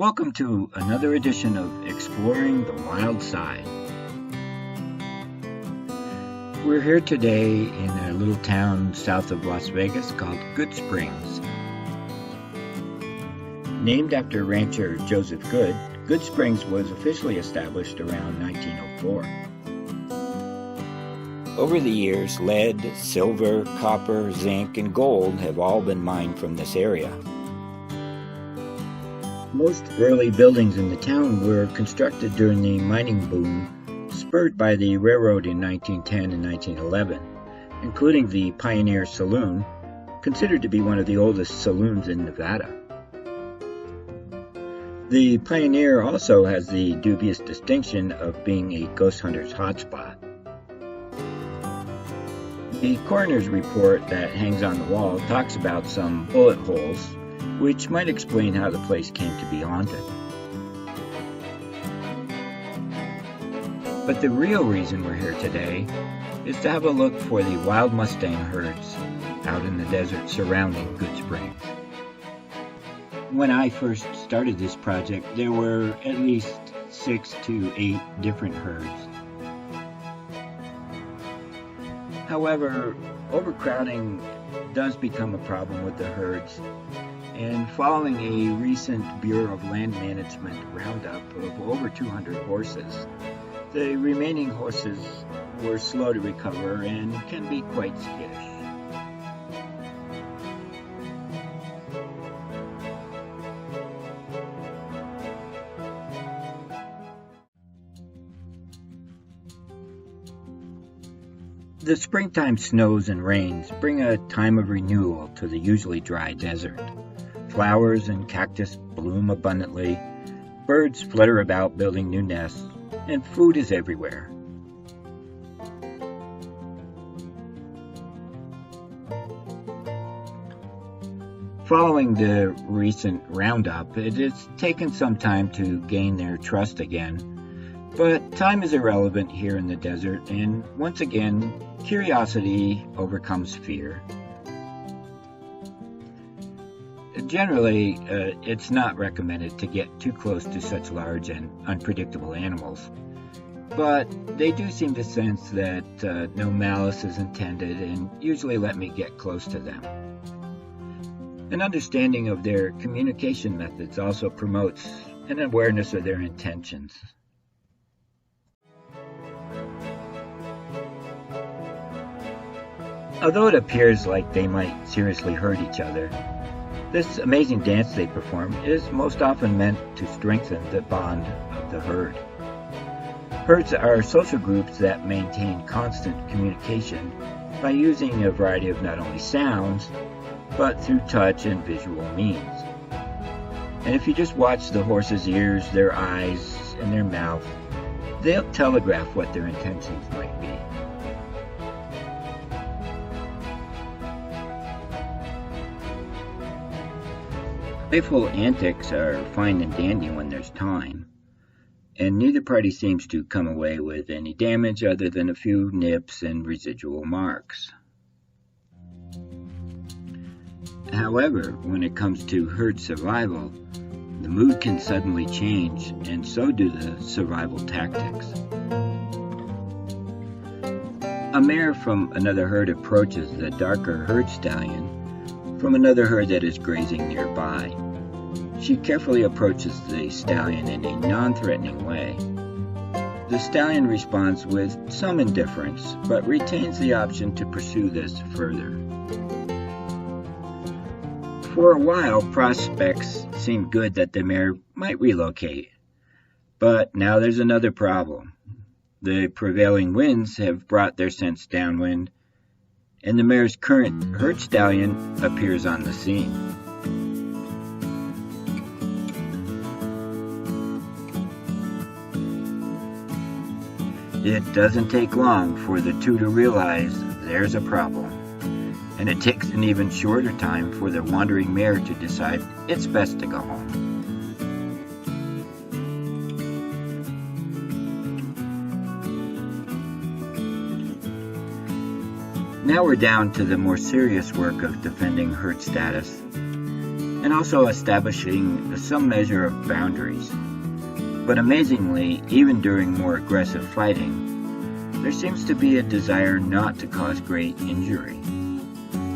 Welcome to another edition of Exploring the Wild Side. We're here today in a little town south of Las Vegas called Good Springs. Named after rancher Joseph Good, Good Springs was officially established around 1904. Over the years, lead, silver, copper, zinc, and gold have all been mined from this area. Most early buildings in the town were constructed during the mining boom spurred by the railroad in 1910 and 1911, including the Pioneer Saloon, considered to be one of the oldest saloons in Nevada. The Pioneer also has the dubious distinction of being a ghost hunter's hotspot. The coroner's report that hangs on the wall talks about some bullet holes, which might explain how the place came to be haunted. But the real reason we're here today is to have a look for the wild Mustang herds out in the desert surrounding Good Springs. When I first started this project, there were at least 6 to 8 different herds. However, overcrowding does become a problem with the herds, and following a recent Bureau of Land Management roundup of over 200 horses, the remaining horses were slow to recover and can be quite skittish. The springtime snows and rains bring a time of renewal to the usually dry desert. Flowers and cactus bloom abundantly, birds flutter about building new nests, and food is everywhere. Following the recent roundup, it has taken some time to gain their trust again. But time is irrelevant here in the desert, and once again, curiosity overcomes fear. Generally, it's not recommended to get too close to such large and unpredictable animals, but they do seem to sense that no malice is intended and usually let me get close to them. An understanding of their communication methods also promotes an awareness of their intentions. Although it appears like they might seriously hurt each other, this amazing dance they perform is most often meant to strengthen the bond of the herd. Herds are social groups that maintain constant communication by using a variety of not only sounds, but through touch and visual means. And if you just watch the horse's ears, their eyes, and their mouth, they'll telegraph what their intentions might be. Playful antics are fine and dandy when there's time, and neither party seems to come away with any damage other than a few nips and residual marks. However, when it comes to herd survival, the mood can suddenly change, and so do the survival tactics. A mare from another herd approaches the darker herd stallion from another herd that is grazing nearby. She carefully approaches the stallion in a non-threatening way. The stallion responds with some indifference, but retains the option to pursue this further. For a while, prospects seemed good that the mare might relocate, but now there's another problem. The prevailing winds have brought their scents downwind, and the mare's current herd stallion appears on the scene. It doesn't take long for the two to realize there's a problem, and it takes an even shorter time for the wandering mare to decide it's best to go home. Now we're down to the more serious work of defending herd status, and and also establishing some measure of boundaries. But amazingly, even during more aggressive fighting, there seems to be a desire not to cause great injury.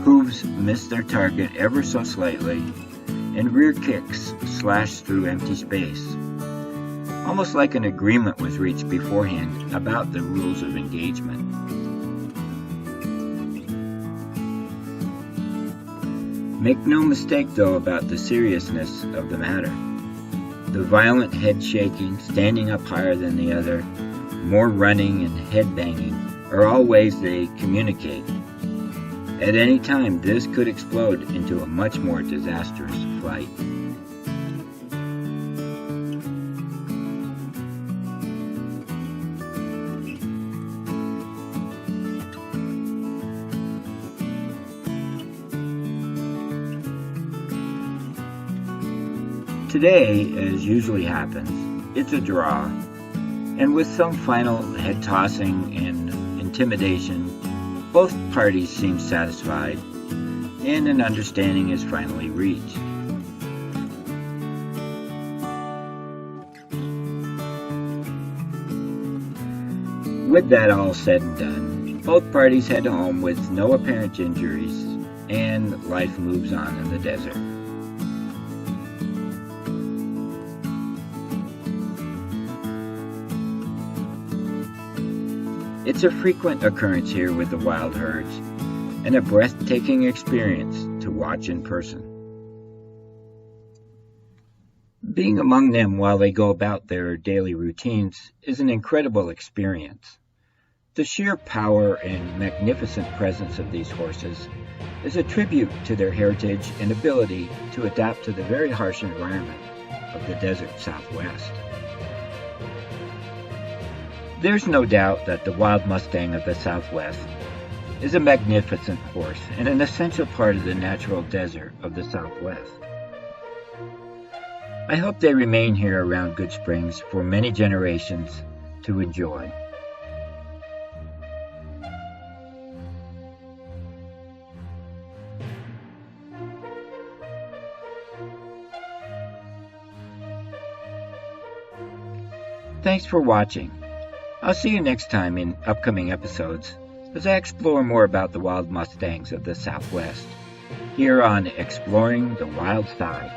Hooves miss their target ever so slightly, and rear kicks slash through empty space. Almost like an agreement was reached beforehand about the rules of engagement. Make no mistake, though, about the seriousness of the matter. The violent head shaking, standing up higher than the other, more running and head banging are all ways they communicate. At any time, this could explode into a much more disastrous fight. Today, as usually happens, it's a draw, and with some final head tossing and intimidation, both parties seem satisfied, and an understanding is finally reached. With that all said and done, both parties head home with no apparent injuries, and life moves on in the desert. It's a frequent occurrence here with the wild herds, and a breathtaking experience to watch in person. Being among them while they go about their daily routines is an incredible experience. The sheer power and magnificent presence of these horses is a tribute to their heritage and ability to adapt to the very harsh environment of the desert Southwest. There's no doubt that the wild Mustang of the Southwest is a magnificent horse and an essential part of the natural desert of the Southwest. I hope they remain here around Good Springs for many generations to enjoy. Thanks for watching. I'll see you next time in upcoming episodes as I explore more about the wild Mustangs of the Southwest, here on Exploring the Wild Side.